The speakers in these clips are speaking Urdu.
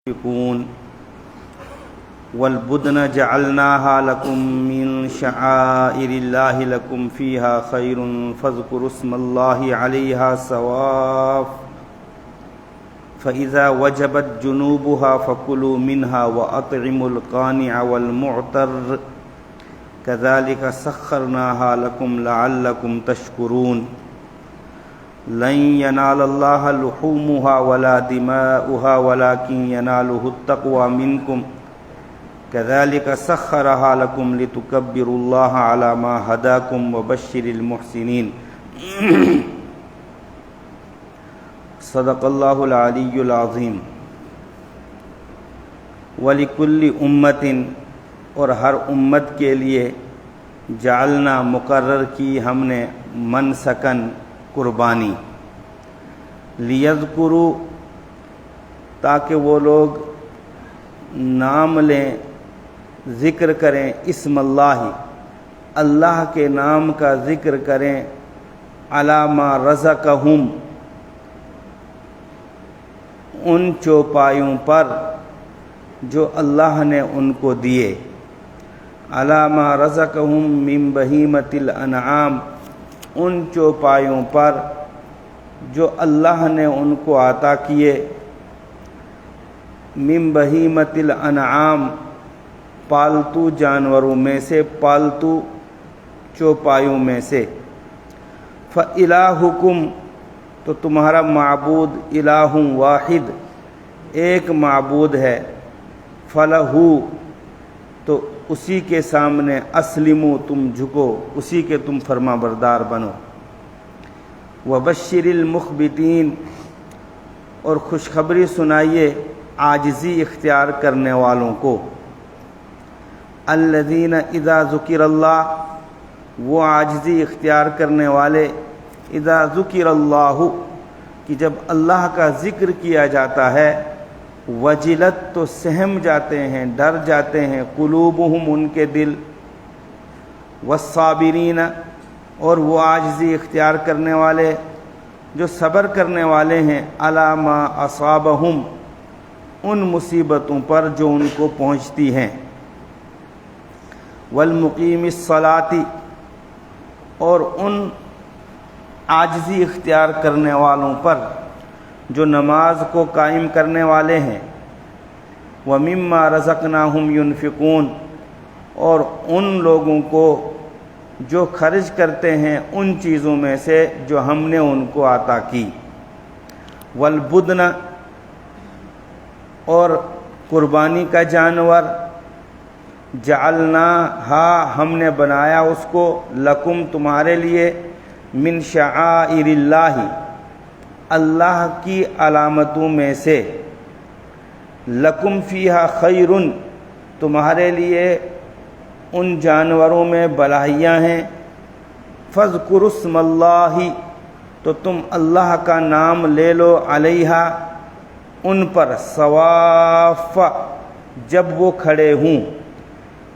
ينفقون والبدن جعلناها لكم من شعائر الله لكم فيها خير فاذكروا اسم الله عليها صواف فإذا وجبت جنوبها فكلوا منها وأطعموا القانع والمعتر كذلك سخرناها لكم لعلكم تشكرون لن ينال الله لحومها ولا دماؤها ولكن يناله التقوى منكم كذلك سخرها لكم لتكبروا الله على ما هداكم وبشر المحسنين صدق الله العلي العظيم ولكل امة اور ہر امت کے لیے جعلنا مقرر کی ہم نے منسکن قربانی لیذکروا تاکہ وہ لوگ نام لیں ذکر کریں اسم اللہ اللہ کے نام کا ذکر کریں علی ما رزقہم ان چوپایوں پر جو اللہ نے ان کو دیے علی ما رزقہم من بہیمۃ الانعام ان چوپایوں پر جو اللہ نے ان کو عطا کیے من بہیمۃ الانعام پالتو جانوروں میں سے پالتو چوپایوں میں سے فَإِلَٰهُكُمْ تو تمہارا معبود الہ واحد ایک معبود ہے فَلَهُ تو اسی کے سامنے اسلمو تم جھکو اسی کے تم فرما بردار بنو وبشر المخبتین اور خوشخبری سنائیے عاجزی اختیار کرنے والوں کو الذین اذا ذکر اللہ وہ عاجزی اختیار کرنے والے اذا ذکر اللہ کہ جب اللہ کا ذکر کیا جاتا ہے وجلت تو سہم جاتے ہیں ڈر جاتے ہیں قلوبہم ان کے دل والصابرین اور وہ عاجزی اختیار کرنے والے جو صبر کرنے والے ہیں علی ما اصابہم ان مصیبتوں پر جو ان کو پہنچتی ہیں والمقیم الصلاۃ اور ان عاجزی اختیار کرنے والوں پر جو نماز کو قائم کرنے والے ہیں وَمِمَّا رَزَقْنَاهُمْ يُنْفِقُونَ اور ان لوگوں کو جو خرچ کرتے ہیں ان چیزوں میں سے جو ہم نے ان کو عطا کی والبدن اور قربانی کا جانور جعلناها ہم نے بنایا اس کو لکم تمہارے لیے من شعائر اللہ اللہ کی علامتوں میں سے لکم فیہا خیر تمہارے لیے ان جانوروں میں بھلائیاں ہیں فاذکروا اسم اللہ تو تم اللہ کا نام لے لو علیہا ان پر صواف جب وہ کھڑے ہوں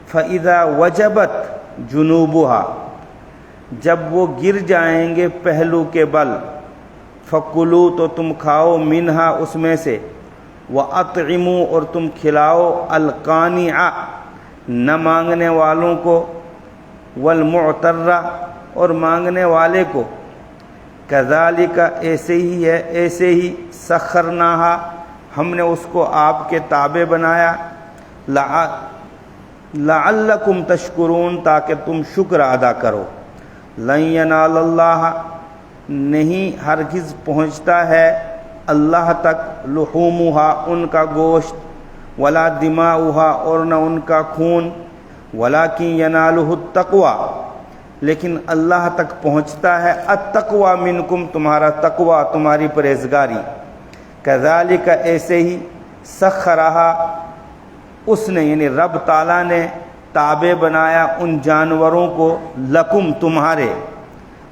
فَإِذَا وَجَبَتْ جُنُوبُهَا جب وہ گر جائیں گے پہلو کے بل فَكُلُوا تو تم کھاؤ منہا اس میں سے وَأَطْعِمُوا اور تم کھلاؤ القانع نہ مانگنے والوں کو والمعتر اور مانگنے والے کو کذالک ایسے ہی ہے ایسے ہی سخرناها ہم نے اس کو آپ کے تابع بنایا لعلکم تشکرون تاکہ تم شکر ادا کرو لن ینال اللہ نہیں ہرگز پہنچتا ہے اللہ تک لحومها ان کا گوشت ولا دماؤها اور نہ ان کا خون ولکن ینالہ التقوی لیکن اللہ تک پہنچتا ہے التقوی منکم تمہارا تقوی تمہاری پرہیزگاری کذالک ایسے ہی سخرہا اس نے یعنی رب تعالیٰ نے تابع بنایا ان جانوروں کو لکم تمہارے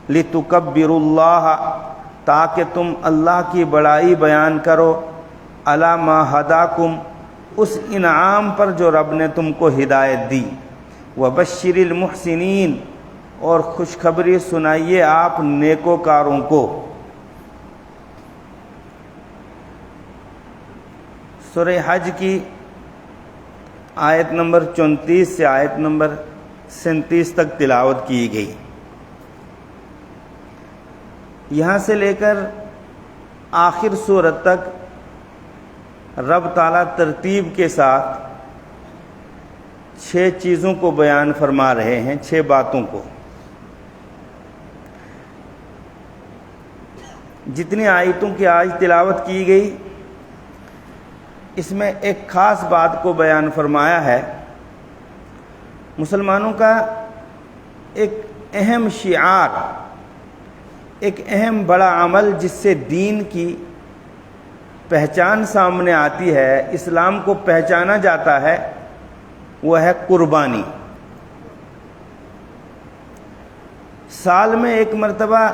لِتُكَبِّرُوا اللَّهَ تاکہ تم اللہ کی بڑائی بیان کرو عَلَى مَا هَدَاكُمْ اس انعام پر جو رب نے تم کو ہدایت دی وَبَشِّرِ الْمُحْسِنِينَ اور خوشخبری سنائیے آپ نیکوکاروں کو سورہ حج کی آیت نمبر 34 سے آیت نمبر 37 تک تلاوت کی گئی. یہاں سے لے کر آخر سورت تک رب تعالیٰ ترتیب کے ساتھ 6 چیزوں کو بیان فرما رہے ہیں، 6 باتوں کو. جتنی آیتوں کی آج تلاوت کی گئی اس میں ایک خاص بات کو بیان فرمایا ہے. مسلمانوں کا ایک اہم شعار، ایک اہم بڑا عمل جس سے دین کی پہچان سامنے آتی ہے، اسلام کو پہچانا جاتا ہے، وہ ہے قربانی. سال میں ایک مرتبہ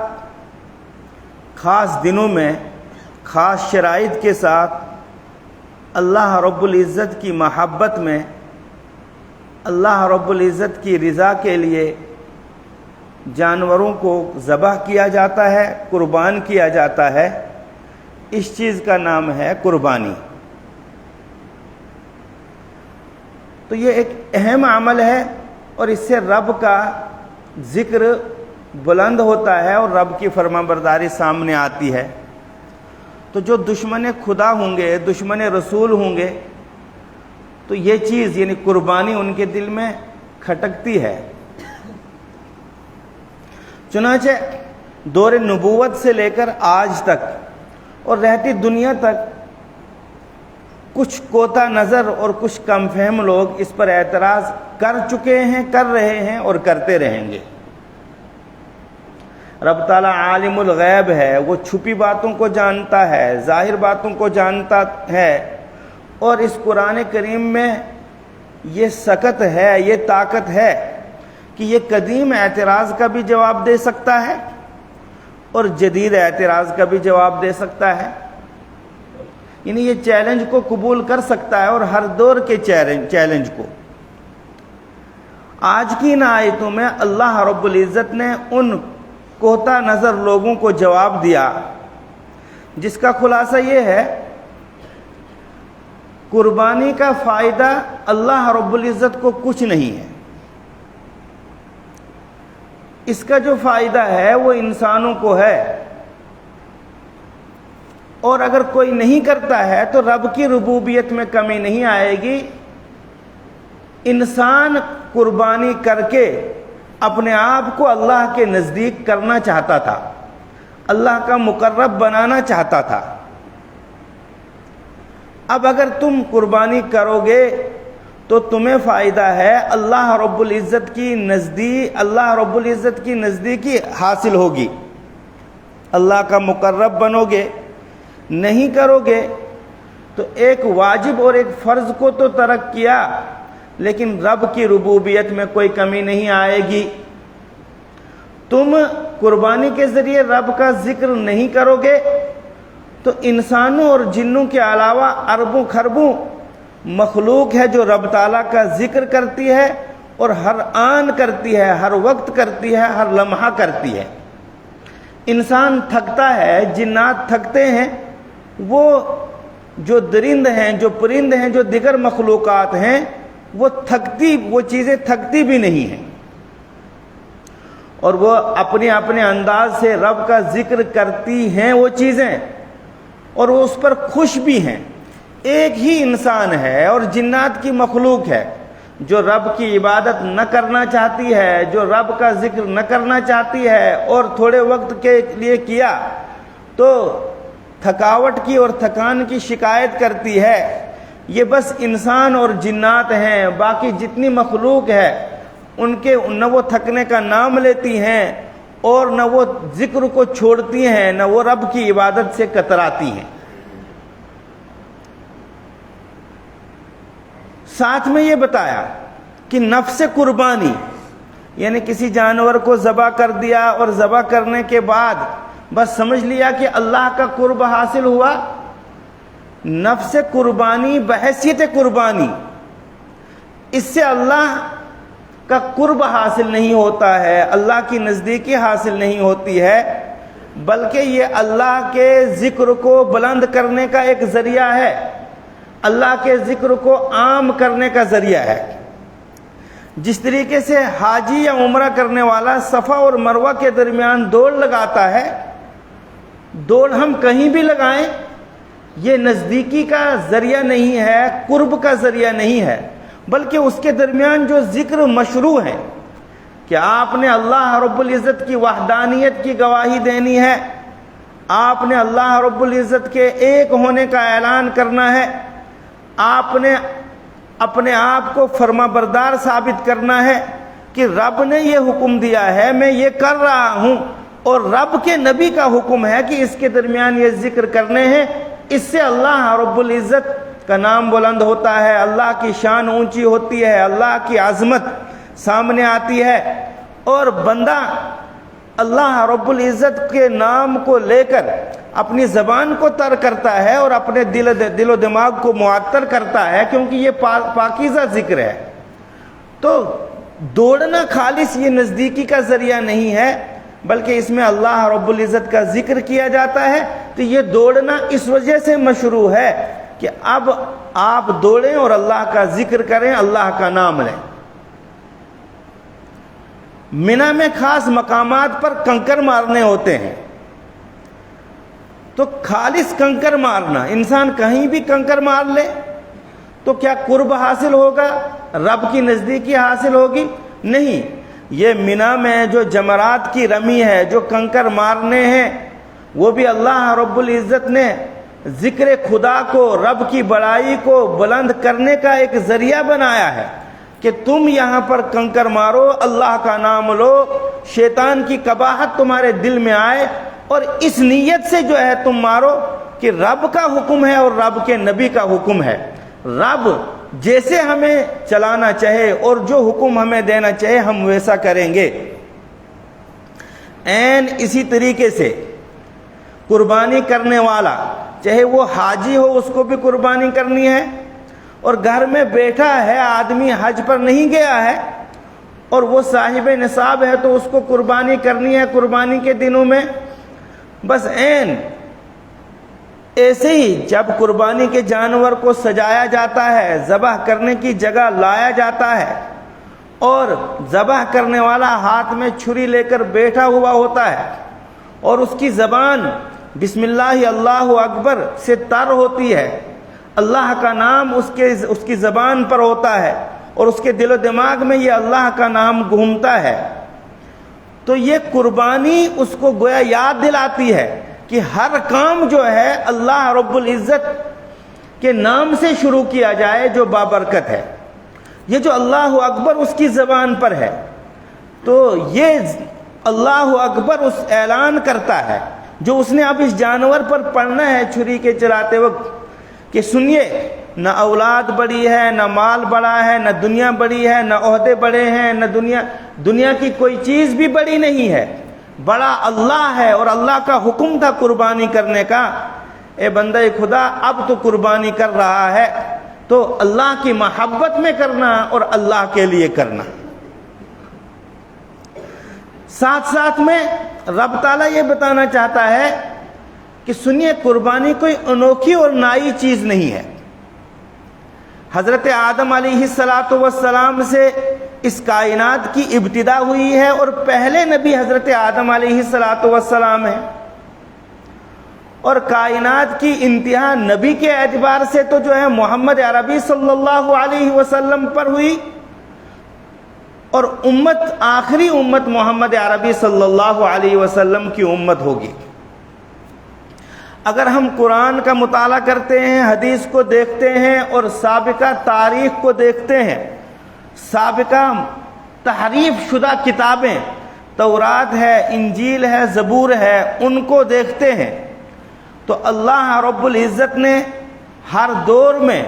خاص دنوں میں خاص شرائط کے ساتھ اللہ رب العزت کی محبت میں، اللہ رب العزت کی رضا کے لیے جانوروں کو ذبح کیا جاتا ہے، قربان کیا جاتا ہے. اس چیز کا نام ہے قربانی. تو یہ ایک اہم عمل ہے اور اس سے رب کا ذکر بلند ہوتا ہے اور رب کی فرما برداری سامنے آتی ہے. تو جو دشمن خدا ہوں گے، دشمن رسول ہوں گے، تو یہ چیز یعنی قربانی ان کے دل میں کھٹکتی ہے. چنانچہ دور نبوت سے لے کر آج تک اور رہتی دنیا تک کچھ کوتا نظر اور کچھ کم فہم لوگ اس پر اعتراض کر چکے ہیں، کر رہے ہیں اور کرتے رہیں گے. رب تعالیٰ عالم الغیب ہے، وہ چھپی باتوں کو جانتا ہے، ظاہر باتوں کو جانتا ہے، اور اس قرآن کریم میں یہ سکت ہے، یہ طاقت ہے کہ یہ قدیم اعتراض کا بھی جواب دے سکتا ہے اور جدید اعتراض کا بھی جواب دے سکتا ہے. یعنی یہ چیلنج کو قبول کر سکتا ہے اور ہر دور کے چیلنج کو. آج کی ان آیتوں میں اللہ رب العزت نے ان کوتا نظر لوگوں کو جواب دیا جس کا خلاصہ یہ ہے قربانی کا فائدہ اللہ رب العزت کو کچھ نہیں ہے. اس کا جو فائدہ ہے وہ انسانوں کو ہے، اور اگر کوئی نہیں کرتا ہے تو رب کی ربوبیت میں کمی نہیں آئے گی. انسان قربانی کر کے اپنے آپ کو اللہ کے نزدیک کرنا چاہتا تھا، اللہ کا مقرب بنانا چاہتا تھا. اب اگر تم قربانی کرو گے تو تمہیں فائدہ ہے، اللہ رب العزت کی نزدیکی حاصل ہوگی، اللہ کا مقرب بنو گے. نہیں کرو گے تو ایک واجب اور ایک فرض کو تو ترک کیا، لیکن رب کی ربوبیت میں کوئی کمی نہیں آئے گی. تم قربانی کے ذریعے رب کا ذکر نہیں کرو گے تو انسانوں اور جنوں کے علاوہ اربوں خربوں مخلوق ہے جو رب تعالیٰ کا ذکر کرتی ہے اور ہر آن کرتی ہے، ہر وقت کرتی ہے، ہر لمحہ کرتی ہے. انسان تھکتا ہے، جنات تھکتے ہیں، وہ جو درند ہیں، جو پرند ہیں، جو دیگر مخلوقات ہیں، وہ چیزیں تھکتی بھی نہیں ہیں، اور وہ اپنے اپنے انداز سے رب کا ذکر کرتی ہیں وہ چیزیں، اور وہ اس پر خوش بھی ہیں. ایک ہی انسان ہے اور جنات کی مخلوق ہے جو رب کی عبادت نہ کرنا چاہتی ہے، جو رب کا ذکر نہ کرنا چاہتی ہے، اور تھوڑے وقت کے لیے کیا تو تھکاوٹ کی اور تھکان کی شکایت کرتی ہے. یہ بس انسان اور جنات ہیں، باقی جتنی مخلوق ہے ان کے نہ وہ تھکنے کا نام لیتی ہیں اور نہ وہ ذکر کو چھوڑتی ہیں، نہ وہ رب کی عبادت سے کتراتی ہیں. ساتھ میں یہ بتایا کہ نفس قربانی یعنی کسی جانور کو ذبح کر دیا اور ذبح کرنے کے بعد بس سمجھ لیا کہ اللہ کا قرب حاصل ہوا. نفس قربانی بحیثیت قربانی، اس سے اللہ کا قرب حاصل نہیں ہوتا ہے، اللہ کی نزدیکی حاصل نہیں ہوتی ہے، بلکہ یہ اللہ کے ذکر کو بلند کرنے کا ایک ذریعہ ہے. اللہ کے ذکر کو عام کرنے کا ذریعہ ہے۔ جس طریقے سے حاجی یا عمرہ کرنے والا صفا اور مروہ کے درمیان دوڑ لگاتا ہے، دوڑ ہم کہیں بھی لگائیں، یہ نزدیکی کا ذریعہ نہیں ہے، قرب کا ذریعہ نہیں ہے، بلکہ اس کے درمیان جو ذکر مشروع ہے کہ آپ نے اللہ رب العزت کی وحدانیت کی گواہی دینی ہے، آپ نے اللہ رب العزت کے ایک ہونے کا اعلان کرنا ہے، آپ نے اپنے آپ کو فرما بردار ثابت کرنا ہے کہ رب نے یہ حکم دیا ہے، میں یہ کر رہا ہوں، اور رب کے نبی کا حکم ہے کہ اس کے درمیان یہ ذکر کرنے ہیں۔ اس سے اللہ رب العزت کا نام بلند ہوتا ہے، اللہ کی شان اونچی ہوتی ہے، اللہ کی عظمت سامنے آتی ہے، اور بندہ اللہ رب العزت کے نام کو لے کر اپنی زبان کو تر کرتا ہے اور اپنے دل و دماغ کو معطر کرتا ہے، کیونکہ یہ پاکیزہ ذکر ہے۔ تو دوڑنا خالص یہ نزدیکی کا ذریعہ نہیں ہے، بلکہ اس میں اللہ رب العزت کا ذکر کیا جاتا ہے۔ تو یہ دوڑنا اس وجہ سے مشروع ہے کہ اب آپ دوڑیں اور اللہ کا ذکر کریں، اللہ کا نام لیں۔ منی میں خاص مقامات پر کنکر مارنے ہوتے ہیں، تو خالص کنکر مارنا، انسان کہیں بھی کنکر مار لے تو کیا قرب حاصل ہوگا، رب کی نزدیکی حاصل ہوگی؟ نہیں۔ یہ منی میں جو جمرات کی رمی ہے، جو کنکر مارنے ہیں، وہ بھی اللہ رب العزت نے ذکر خدا کو، رب کی بڑائی کو بلند کرنے کا ایک ذریعہ بنایا ہے کہ تم یہاں پر کنکر مارو، اللہ کا نام لو، شیطان کی قباحت تمہارے دل میں آئے، اور اس نیت سے جو ہے تم مارو کہ رب کا حکم ہے اور رب کے نبی کا حکم ہے۔ رب جیسے ہمیں چلانا چاہے اور جو حکم ہمیں دینا چاہے ہم ویسا کریں گے۔ اسی طریقے سے قربانی کرنے والا، چاہے وہ حاجی ہو اس کو بھی قربانی کرنی ہے، اور گھر میں بیٹھا ہے آدمی حج پر نہیں گیا ہے اور وہ صاحب نصاب ہے تو اس کو قربانی کرنی ہے قربانی کے دنوں میں۔ بس ایسے ہی جب قربانی کے جانور کو سجایا جاتا ہے، ذبح کرنے کی جگہ لایا جاتا ہے، اور ذبح کرنے والا ہاتھ میں چھری لے کر بیٹھا ہوا ہوتا ہے، اور اس کی زبان بسم اللہ اللہ اکبر سے تر ہوتی ہے، اللہ کا نام اس کی زبان پر ہوتا ہے، اور اس کے دل و دماغ میں یہ اللہ کا نام گھومتا ہے، تو یہ قربانی اس کو گویا یاد دلاتی ہے کہ ہر کام جو ہے اللہ رب العزت کے نام سے شروع کیا جائے جو بابرکت ہے۔ یہ جو اللہ اکبر اس کی زبان پر ہے، تو یہ اللہ اکبر اس اعلان کرتا ہے جو اس نے اب اس جانور پر پڑھنا ہے چھری کے چلاتے وقت کہ سنیے، نہ اولاد بڑی ہے، نہ مال بڑا ہے، نہ دنیا بڑی ہے، نہ عہدے بڑے ہیں، نہ دنیا کی کوئی چیز بھی بڑی نہیں ہے، بڑا اللہ ہے، اور اللہ کا حکم تھا قربانی کرنے کا۔ اے بندہ خدا، اب تو قربانی کر رہا ہے تو اللہ کی محبت میں کرنا اور اللہ کے لیے کرنا۔ ساتھ میں رب تعالیٰ یہ بتانا چاہتا ہے کہ سنیے، قربانی کوئی انوکھی اور نئی چیز نہیں ہے۔ حضرت آدم علیہ السلام سے اس کائنات کی ابتدا ہوئی ہے، اور پہلے نبی حضرت آدم علیہ السلام ہے، اور کائنات کی انتہا نبی کے اعتبار سے تو جو ہے محمد عربی صلی اللہ علیہ وسلم پر ہوئی، اور آخری امت محمد عربی صلی اللہ علیہ وسلم کی امت ہوگی۔ اگر ہم قرآن کا مطالعہ کرتے ہیں، حدیث کو دیکھتے ہیں اور سابقہ تاریخ کو دیکھتے ہیں، سابقہ تحریف شدہ کتابیں تورات ہے، انجیل ہے، زبور ہے، ان کو دیکھتے ہیں، تو اللہ رب العزت نے ہر دور میں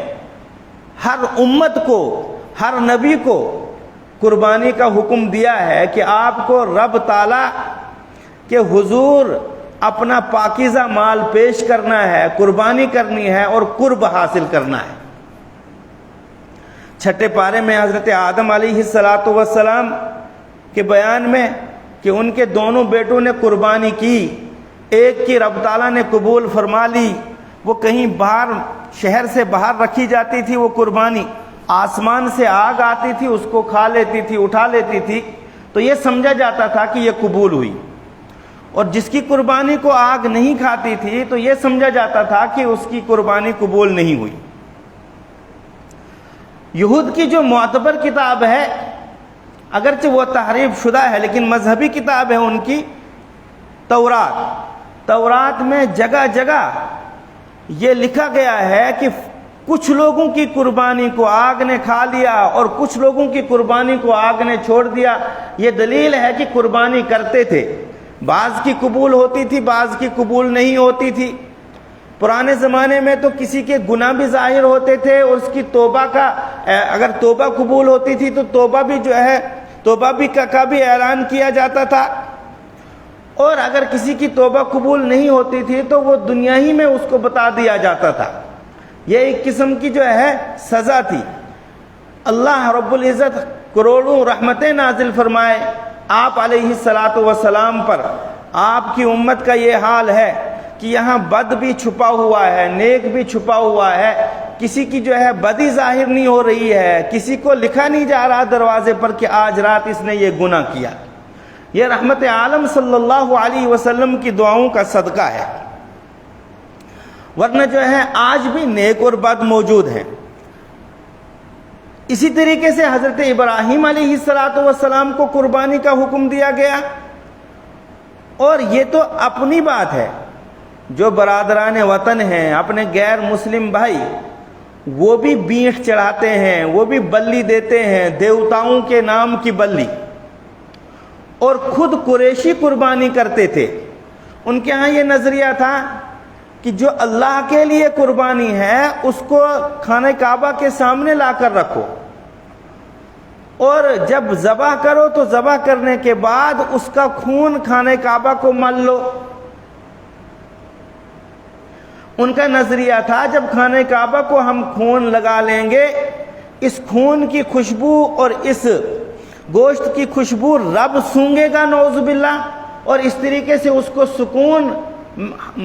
ہر امت کو، ہر نبی کو قربانی کا حکم دیا ہے کہ آپ کو رب تعالیٰ کے حضور اپنا پاکیزہ مال پیش کرنا ہے، قربانی کرنی ہے اور قرب حاصل کرنا ہے۔ چھٹے پارے میں حضرت آدم علیہ السلام کے بیان میں کہ ان کے دونوں بیٹوں نے قربانی کی، ایک کی رب تعالیٰ نے قبول فرما لی، وہ کہیں باہر شہر سے باہر رکھی جاتی تھی وہ قربانی، آسمان سے آگ آتی تھی اس کو کھا لیتی تھی، اٹھا لیتی تھی، تو یہ سمجھا جاتا تھا کہ یہ قبول ہوئی۔ اور جس کی قربانی کو آگ نہیں کھاتی تھی تو یہ سمجھا جاتا تھا کہ اس کی قربانی قبول نہیں ہوئی۔ یہود کی جو معتبر کتاب ہے، اگرچہ وہ تحریف شدہ ہے لیکن مذہبی کتاب ہے ان کی، تورات میں جگہ جگہ یہ لکھا گیا ہے کہ کچھ لوگوں کی قربانی کو آگ نے کھا لیا اور کچھ لوگوں کی قربانی کو آگ نے چھوڑ دیا۔ یہ دلیل ہے کہ قربانی کرتے تھے، بعض کی قبول ہوتی تھی، بعض کی قبول نہیں ہوتی تھی۔ پرانے زمانے میں تو کسی کے گناہ بھی ظاہر ہوتے تھے اور اس کی توبہ کا، اگر توبہ قبول ہوتی تھی تو توبہ کا بھی اعلان کیا جاتا تھا، اور اگر کسی کی توبہ قبول نہیں ہوتی تھی تو وہ دنیا ہی میں اس کو بتا دیا جاتا تھا۔ یہ ایک قسم کی سزا تھی۔ اللہ رب العزت کروڑوں رحمتیں نازل فرمائے آپ علیہ الصلاۃ والسلام پر۔ آپ کی امت کا یہ حال ہے کہ یہاں بد بھی چھپا ہوا ہے، نیک بھی چھپا ہوا ہے، کسی کی بدی ظاہر نہیں ہو رہی ہے، کسی کو لکھا نہیں جا رہا دروازے پر کہ آج رات اس نے یہ گناہ کیا۔ یہ رحمت عالم صلی اللہ علیہ وسلم کی دعاؤں کا صدقہ ہے، ورنہ آج بھی نیک اور بد موجود ہیں۔ اسی طریقے سے حضرت ابراہیم علیہ السلام کو قربانی کا حکم دیا گیا، اور یہ تو اپنی بات ہے، جو برادران وطن ہیں، اپنے غیر مسلم بھائی، وہ بھی بینٹ چڑھاتے ہیں، وہ بھی بلی دیتے ہیں، دیوتاؤں کے نام کی بلی، اور خود قریشی قربانی کرتے تھے۔ ان کے ہاں یہ نظریہ تھا کہ جو اللہ کے لیے قربانی ہے اس کو خانہ کعبہ کے سامنے لا کر رکھو، اور جب ذبح کرو تو ذبح کرنے کے بعد اس کا خون خانہ کعبہ کو مل لو۔ ان کا نظریہ تھا جب خانہ کعبہ کو ہم خون لگا لیں گے، اس خون کی خوشبو اور اس گوشت کی خوشبو رب سونگے گا نعوذ باللہ، اور اس طریقے سے اس کو سکون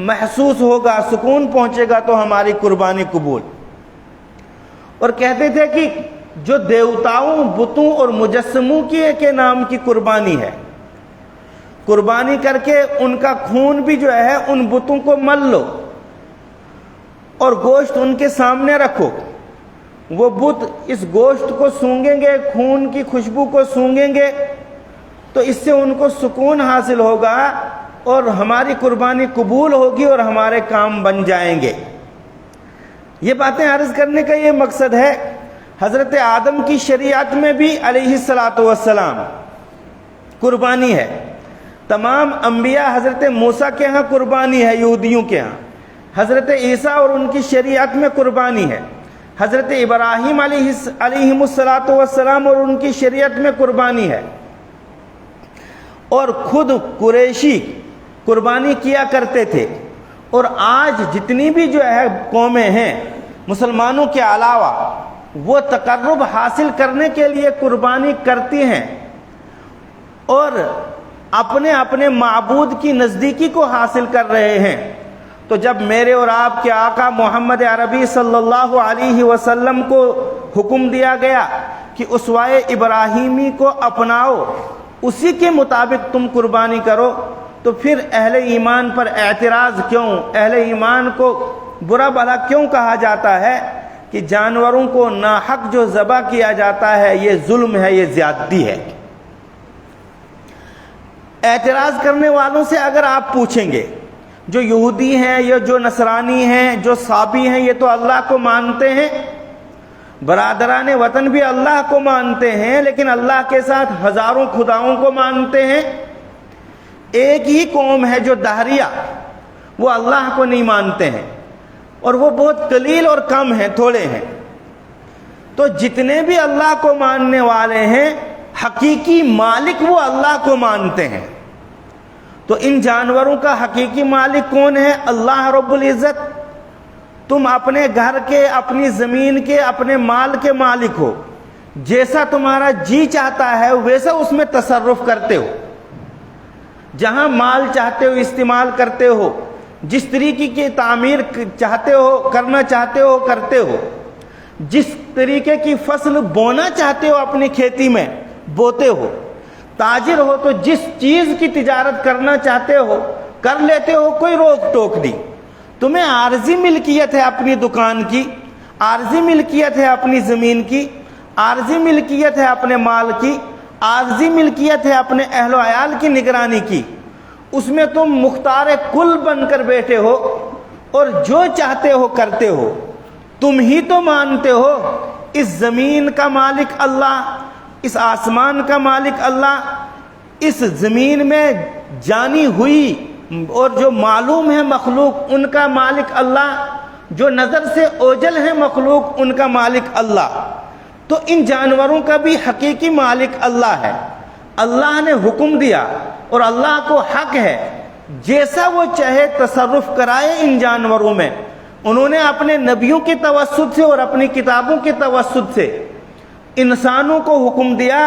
محسوس ہوگا، سکون پہنچے گا تو ہماری قربانی قبول۔ اور کہتے تھے کہ جو دیوتاؤں، بتوں اور مجسموں کے نام کی قربانی ہے، قربانی کر کے ان کا خون بھی ان بتوں کو مل لو اور گوشت ان کے سامنے رکھو، وہ بت اس گوشت کو سونگیں گے، خون کی خوشبو کو سونگیں گے، تو اس سے ان کو سکون حاصل ہوگا اور ہماری قربانی قبول ہوگی اور ہمارے کام بن جائیں گے۔ یہ باتیں عرض کرنے کا یہ مقصد ہے، حضرت آدم کی شریعت میں بھی علیہ الصلاۃ والسلام قربانی ہے، تمام انبیاء، حضرت موسیٰ کے ہاں قربانی ہے، یہودیوں کے ہاں، حضرت عیسیٰ اور ان کی شریعت میں قربانی ہے، حضرت ابراہیم علیہ الصلاۃ والسلام اور ان کی شریعت میں قربانی ہے، اور خود قریشی قربانی کیا کرتے تھے۔ اور آج جتنی بھی قومیں ہیں مسلمانوں کے علاوہ، وہ تقرب حاصل کرنے کے لیے قربانی کرتی ہیں اور اپنے اپنے معبود کی نزدیکی کو حاصل کر رہے ہیں۔ تو جب میرے اور آپ کے آقا محمد عربی صلی اللہ علیہ وسلم کو حکم دیا گیا کہ اسوائے ابراہیمی کو اپناؤ، اسی کے مطابق تم قربانی کرو، تو پھر اہل ایمان پر اعتراض کیوں؟ اہل ایمان کو برا بھلا کیوں کہا جاتا ہے کہ جانوروں کو ناحق جو ذبح کیا جاتا ہے یہ ظلم ہے، یہ زیادتی ہے؟ اعتراض کرنے والوں سے اگر آپ پوچھیں گے، جو یہودی ہیں یا جو نصرانی ہیں، جو صابی ہیں، یہ تو اللہ کو مانتے ہیں، برادران وطن بھی اللہ کو مانتے ہیں، لیکن اللہ کے ساتھ ہزاروں خداؤں کو مانتے ہیں۔ ایک ہی قوم ہے جو دہریہ، وہ اللہ کو نہیں مانتے ہیں، اور وہ بہت قلیل اور کم ہیں، تھوڑے ہیں۔ تو جتنے بھی اللہ کو ماننے والے ہیں، حقیقی مالک وہ اللہ کو مانتے ہیں۔ تو ان جانوروں کا حقیقی مالک کون ہے؟ اللہ رب العزت۔ تم اپنے گھر کے، اپنی زمین کے، اپنے مال کے مالک ہو، جیسا تمہارا جی چاہتا ہے ویسا اس میں تصرف کرتے ہو، جہاں مال چاہتے ہو استعمال کرتے ہو، جس طریقے کی تعمیر چاہتے ہو کرنا چاہتے ہو کرتے ہو، جس طریقے کی فصل بونا چاہتے ہو اپنی کھیتی میں بوتے ہو، تاجر ہو تو جس چیز کی تجارت کرنا چاہتے ہو کر لیتے ہو، کوئی روک ٹوک نہیں۔ تمہیں عارضی ملکیت ہے اپنی دکان کی، عارضی ملکیت ہے اپنی زمین کی، عارضی ملکیت ہے اپنے مال کی، عارضی ملکیت ہے اپنے اہل و عیال کی نگرانی کی، اس میں تم مختار کل بن کر بیٹھے ہو اور جو چاہتے ہو کرتے ہو۔ تم ہی تو مانتے ہو اس زمین کا مالک اللہ، اس آسمان کا مالک اللہ، اس زمین میں جانی ہوئی اور جو معلوم ہے مخلوق ان کا مالک اللہ، جو نظر سے اوجل ہے مخلوق ان کا مالک اللہ، تو ان جانوروں کا بھی حقیقی مالک اللہ ہے۔ اللہ نے حکم دیا اور اللہ کو حق ہے جیسا وہ چاہے تصرف کرائے ان جانوروں میں۔ انہوں نے اپنے نبیوں کے توسط سے اور اپنی کتابوں کے توسط سے انسانوں کو حکم دیا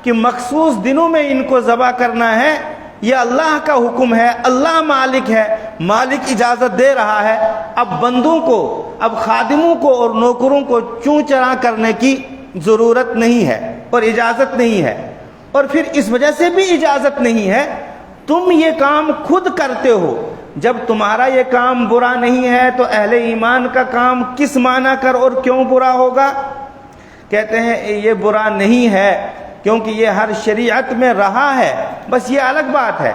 کہ مخصوص دنوں میں ان کو ذبح کرنا ہے، یہ اللہ کا حکم ہے، اللہ مالک ہے، مالک اجازت دے رہا ہے۔ اب بندوں کو، اب خادموں کو اور نوکروں کو چوں چرا کرنے کی ضرورت نہیں ہے اور اجازت نہیں ہے، اور پھر اس وجہ سے بھی اجازت نہیں ہے تم یہ کام خود کرتے ہو۔ جب تمہارا یہ کام برا نہیں ہے تو اہل ایمان کا کام کس معنی کر اور کیوں برا ہوگا؟ کہتے ہیں یہ برا نہیں ہے کیونکہ یہ ہر شریعت میں رہا ہے، بس یہ الگ بات ہے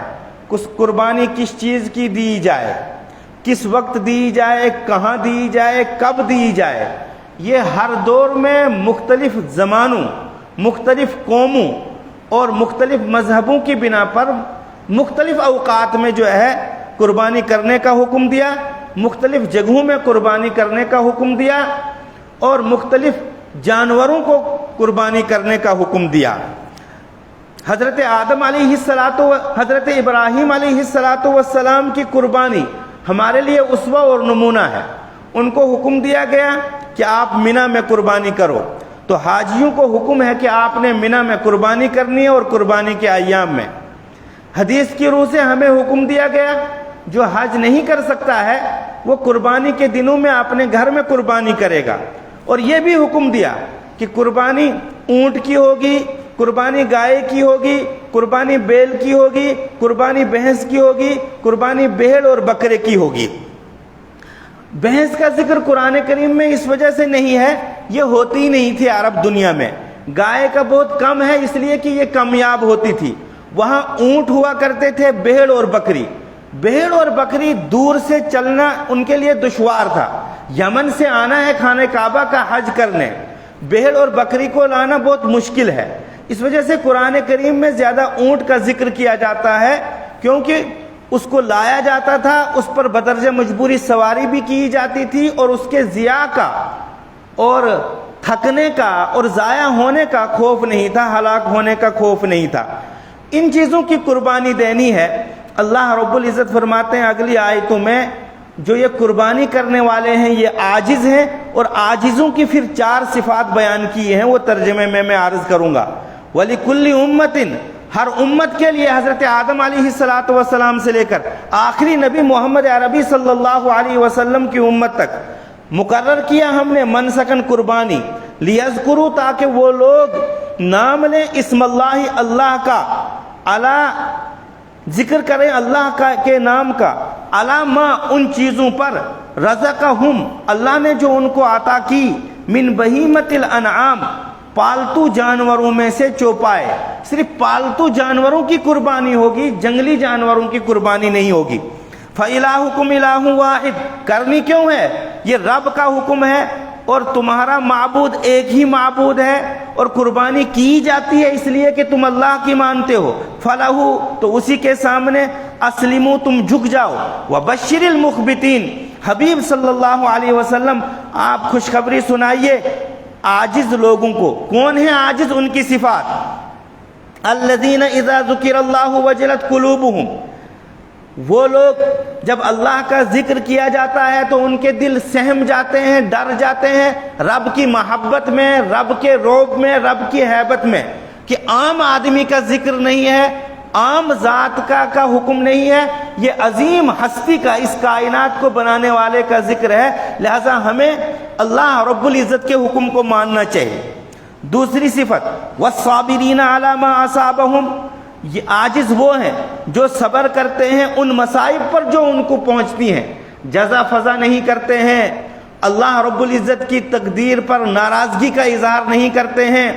کچھ قربانی کس چیز کی دی جائے، کس وقت دی جائے، کہاں دی جائے، کب دی جائے، یہ ہر دور میں مختلف زمانوں، مختلف قوموں اور مختلف مذہبوں کی بنا پر مختلف اوقات میں جو ہے قربانی کرنے کا حکم دیا، مختلف جگہوں میں قربانی کرنے کا حکم دیا اور مختلف جانوروں کو قربانی کرنے کا حکم دیا۔ حضرت آدم علیہ الصلوۃ حضرت ابراہیم علیہ الصلوۃ والسلام کی قربانی ہمارے لیے اسوہ اور نمونہ ہے۔ ان کو حکم دیا گیا کہ آپ منی میں قربانی کرو، تو حاجیوں کو حکم ہے کہ آپ نے منی میں قربانی کرنی ہے اور قربانی کے ایام میں۔ حدیث کی روح سے ہمیں حکم دیا گیا جو حج نہیں کر سکتا ہے وہ قربانی کے دنوں میں اپنے گھر میں قربانی کرے گا، اور یہ بھی حکم دیا کہ قربانی اونٹ کی ہوگی، قربانی گائے کی ہوگی، قربانی بیل کی ہوگی، قربانی بھینس کی ہوگی، قربانی بھیڑ اور بکرے کی ہوگی۔ بھینس کا ذکر قرآن کریم میں اس وجہ سے نہیں ہے، یہ ہوتی ہی نہیں تھی عرب دنیا میں۔ گائے کا بہت کم ہے اس لیے کہ یہ کمیاب ہوتی تھی، وہاں اونٹ ہوا کرتے تھے، بھیڑ اور بکری۔ بھیڑ اور بکری دور سے چلنا ان کے لیے دشوار تھا، یمن سے آنا ہے خانہ کعبہ کا حج کرنے، بھیڑ اور بکری کو لانا بہت مشکل ہے۔ اس وجہ سے قرآن کریم میں زیادہ اونٹ کا ذکر کیا جاتا ہے، کیونکہ اس کو لایا جاتا تھا، اس پر بدرجہ مجبوری سواری بھی کی جاتی تھی، اور اس کے ضیاع کا اور تھکنے کا اور ضائع ہونے کا خوف نہیں تھا، ہلاک ہونے کا خوف نہیں تھا۔ ان چیزوں کی قربانی دینی ہے۔ اللہ رب العزت فرماتے ہیں اگلی آیتوں میں جو یہ قربانی کرنے والے ہیں یہ عاجز ہیں، اور عاجزوں کی پھر 4 صفات بیان کی ہیں، وہ ترجمے میں عرض کروں گا۔ وَلِكُلِّ أُمَّةٍ، ہر امت کے لیے، حضرت آدم علیہ السلام سے لے کر آخری نبی محمد عربی صلی اللہ علیہ وسلم کی امت تک مقرر کیا ہم نے منسکن قربانی، لیذکروا، تاکہ وہ لوگ نام لیں اسم اللہ، اللہ کا، اللہ ذکر کریں اللہ کا کے نام کا، علی ما، ان چیزوں پر، رزقہم، اللہ نے جو ان کو عطا کی، من بہیمۃ الانعام، پالتو جانوروں میں سے چوپائے۔ صرف پالتو جانوروں کی قربانی ہوگی، جنگلی جانوروں کی قربانی نہیں ہوگی۔ فَإِلَٰهُكُمْ إِلَٰهٌ وَاحِدٌ، کرنی کیوں ہے؟ یہ رب کا حکم ہے اور تمہارا معبود ایک ہی معبود ہے، اور قربانی کی جاتی ہے اس لیے کہ تم اللہ کی مانتے ہو۔ فَلَهُ، تو اسی کے سامنے اسلموا، تم جھک جاؤ۔ وَبَشِّرِ الْمُخْبِتِينَ، حبیب صلی اللہ علیہ وسلم آپ خوشخبری سنائیے عاجز لوگوں کو۔ کون ہیں عاجز؟ ان کی صفات، الذین اذا ذکر اللہ وجلت قلوبہم، وہ لوگ جب اللہ کا ذکر کیا جاتا ہے تو ان کے دل سہم جاتے ہیں، ڈر جاتے ہیں رب کی محبت میں، رب کے رعب میں، رب کی ہیبت میں، کہ عام آدمی کا ذکر نہیں ہے، عام ذات کا حکم نہیں ہے، یہ عظیم ہستی کا، اس کائنات کو بنانے والے کا ذکر ہے، لہذا ہمیں اللہ رب العزت کے حکم کو ماننا چاہیے۔ دوسری صفت والصابرین علی ما اصابہم، یہ عاجز وہ ہیں جو صبر کرتے ہیں ان مصائب پر جو ان کو پہنچتی ہیں، جزا فضا نہیں کرتے ہیں، اللہ رب العزت کی تقدیر پر ناراضگی کا اظہار نہیں کرتے ہیں،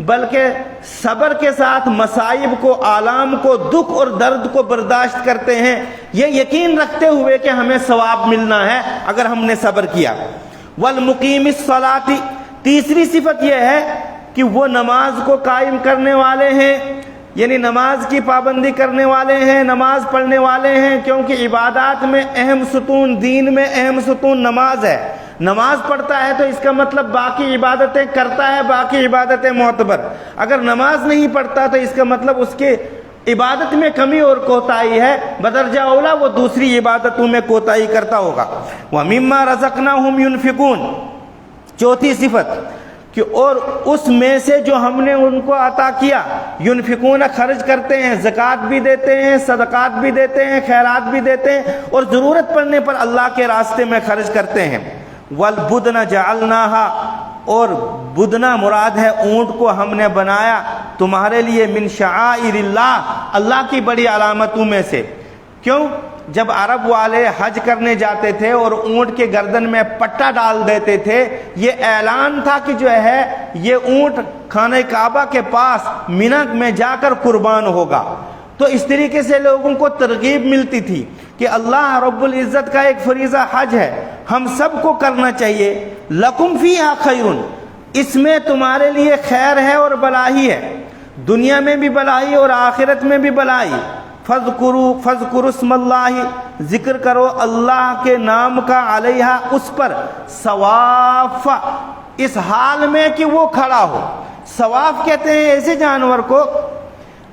بلکہ صبر کے ساتھ مصائب کو، آلام کو، دکھ اور درد کو برداشت کرتے ہیں، یہ یقین رکھتے ہوئے کہ ہمیں ثواب ملنا ہے اگر ہم نے صبر کیا۔ والمقیم الصلاۃ، تیسری صفت یہ ہے کہ وہ نماز کو قائم کرنے والے ہیں، یعنی نماز کی پابندی کرنے والے ہیں، نماز پڑھنے والے ہیں، کیونکہ عبادات میں اہم ستون، دین میں اہم ستون نماز ہے۔ نماز پڑھتا ہے تو اس کا مطلب باقی عبادتیں کرتا ہے، باقی عبادتیں معتبر۔ اگر نماز نہیں پڑھتا تو اس کا مطلب اس کے عبادت میں کمی اور کوتاہی ہے، بدرجہ اولا وہ دوسری عبادتوں میں کوتاہی کرتا ہوگا۔ وَمِمَّا رَزَقْنَاهُمْ يُنْفِقُونَ، چوتھی صفت کہ اور اس میں سے جو ہم نے ان کو عطا کیا، ینفقون خرچ کرتے ہیں، زکوٰۃ بھی دیتے ہیں، صدقات بھی دیتے ہیں، خیرات بھی دیتے ہیں، اور ضرورت پڑنے پر اللہ کے راستے میں خرچ کرتے ہیں۔ والبدن جعلناہا، اور بدنا مراد ہے اونٹ کو ہم نے بنایا تمہارے لیے، من شعائر اللہ، اللہ کی بڑی علامتوں میں سے۔ کیوں؟ جب عرب والے حج کرنے جاتے تھے اور اونٹ کے گردن میں پٹا ڈال دیتے تھے، یہ اعلان تھا کہ جو ہے یہ اونٹ خانہ کعبہ کے پاس منی میں جا کر قربان ہوگا۔ تو اس طریقے سے لوگوں کو ترغیب ملتی تھی کہ اللہ رب العزت کا ایک فریضہ حج ہے، ہم سب کو کرنا چاہیے۔ لکم فیہا خیر، اس میں تمہارے لیے خیر ہے اور بلائی ہے، دنیا میں بھی بلائی اور آخرت میں بھی بلائی۔ فَاذْكُرُوا اسْمَ اللَّهِ، ذکر کرو اللہ کے نام کا، علیہ، اس پر، صواف، اس حال میں کہ وہ کھڑا ہو۔ صواف کہتے ہیں ایسے جانور کو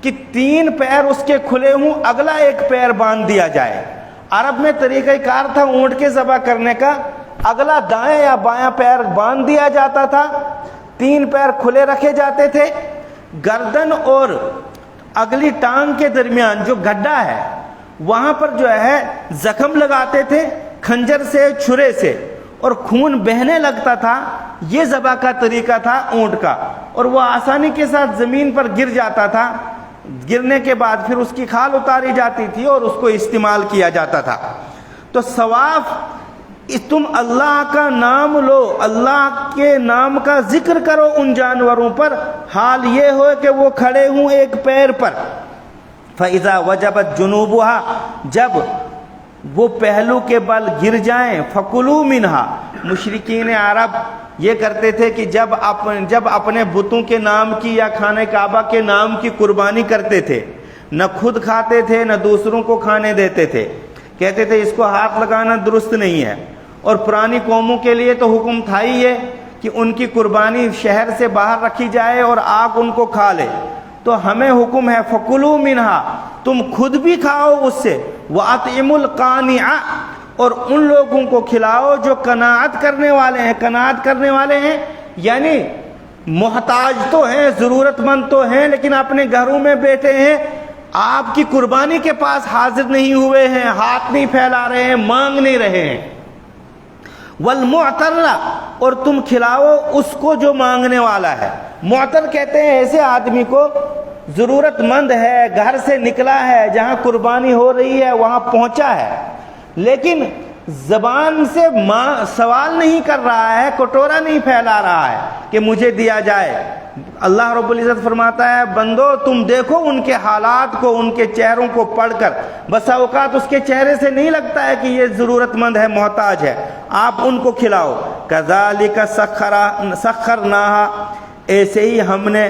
کہ تین پیر اس کے کھلے ہوں، اگلا ایک پیر باندھ دیا جائے۔ عرب میں طریقہ کار تھا اونٹ کے ذبح کرنے کا، اگلا دائیں یا بایاں پیر باندھ دیا جاتا تھا، تین پیر کھلے رکھے جاتے تھے، گردن اور اگلی ٹانگ کے درمیان جو گڈھا ہے وہاں پر جو ہے زخم لگاتے تھے کھنجر سے، چھرے سے، اور خون بہنے لگتا تھا۔ یہ ذبح کا طریقہ تھا اونٹ کا، اور وہ آسانی کے ساتھ زمین پر گر جاتا تھا، گرنے کے بعد پھر اس کی کھال اتاری جاتی تھی اور اس کو استعمال کیا جاتا تھا۔ تو ثواف، تم اللہ کا نام لو، اللہ کے نام کا ذکر کرو ان جانوروں پر، حال یہ ہو کہ وہ کھڑے ہوں ایک پیر پر۔ فَإِذَا وَجَبَتْ جُنُوبُهَا، جب وہ پہلو کے بل گر جائیں، فَكُلُوا مِنْهَا، مشرکین عرب یہ کرتے تھے کہ جب اپنے بتوں کے نام کی یا خانہ کعبہ کے نام کی قربانی کرتے تھے، نہ خود کھاتے تھے نہ دوسروں کو کھانے دیتے تھے، کہتے تھے اس کو ہاتھ لگانا درست نہیں ہے۔ اور پرانی قوموں کے لیے تو حکم تھا ہی یہ کہ ان کی قربانی شہر سے باہر رکھی جائے اور آگ ان کو کھا لے۔ تو ہمیں حکم ہے فَكُلُوا مِنْهَا، تم خود بھی کھاؤ اس سے، وَأَطْعِمُوا الْقَانِعَ، اور ان لوگوں کو کھلاؤ جو قناعت کرنے والے ہیں۔ قناعت کرنے والے ہیں یعنی محتاج تو ہیں، ضرورت مند تو ہیں، لیکن اپنے گھروں میں بیٹھے ہیں، آپ کی قربانی کے پاس حاضر نہیں ہوئے ہیں، ہاتھ نہیں پھیلا رہے ہیں، مانگ نہیں رہے ہیں۔ والمعتر، اور تم کھلاؤ اس کو جو مانگنے والا ہے۔ معتر کہتے ہیں ایسے آدمی کو ضرورت مند ہے، گھر سے نکلا ہے، جہاں قربانی ہو رہی ہے وہاں پہنچا ہے، لیکن زبان سے سوال نہیں کر رہا ہے، کٹورا نہیں پھیلا رہا ہے کہ مجھے دیا جائے۔ اللہ رب العزت فرماتا ہے بندو تم دیکھو ان کے حالات کو، ان کے چہروں کو پڑھ کر، بسا اوقات اس کے چہرے سے نہیں لگتا ہے کہ یہ ضرورت مند ہے، محتاج ہے، آپ ان کو کھلاؤ۔ کذالک سخرناہا، ایسے ہی ہم نے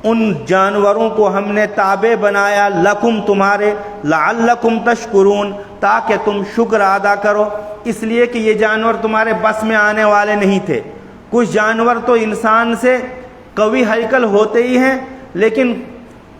ان جانوروں کو ہم نے تابع بنایا، لکم تمہارے، لعلکم تشکرون، تاکہ تم شکر ادا کرو، اس لیے کہ یہ جانور تمہارے بس میں آنے والے نہیں تھے۔ کچھ جانور تو انسان سے قوی ہیکل ہوتے ہی ہیں، لیکن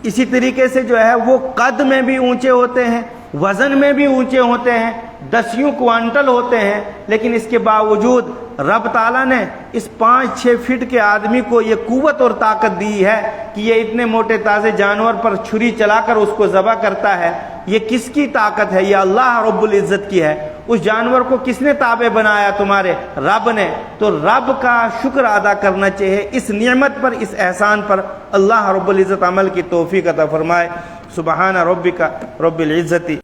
اسی طریقے سے جو ہے وہ قد میں بھی اونچے ہوتے ہیں، وزن میں بھی اونچے ہوتے ہیں، 10 کوانٹل ہوتے ہیں، لیکن اس کے باوجود رب تعالیٰ نے اس 5-6 فٹ کے آدمی کو یہ قوت اور طاقت دی ہے کہ یہ اتنے موٹے تازے جانور پر چھری چلا کر اس کو ذبح کرتا ہے۔ یہ کس کی طاقت ہے؟ یہ اللہ رب العزت کی ہے۔ اس جانور کو کس نے تابع بنایا؟ تمہارے رب نے۔ تو رب کا شکر ادا کرنا چاہیے اس نعمت پر، اس احسان پر۔ اللہ رب العزت عمل کی توفیق عطا فرمائے۔ سبحان ربک رب العزت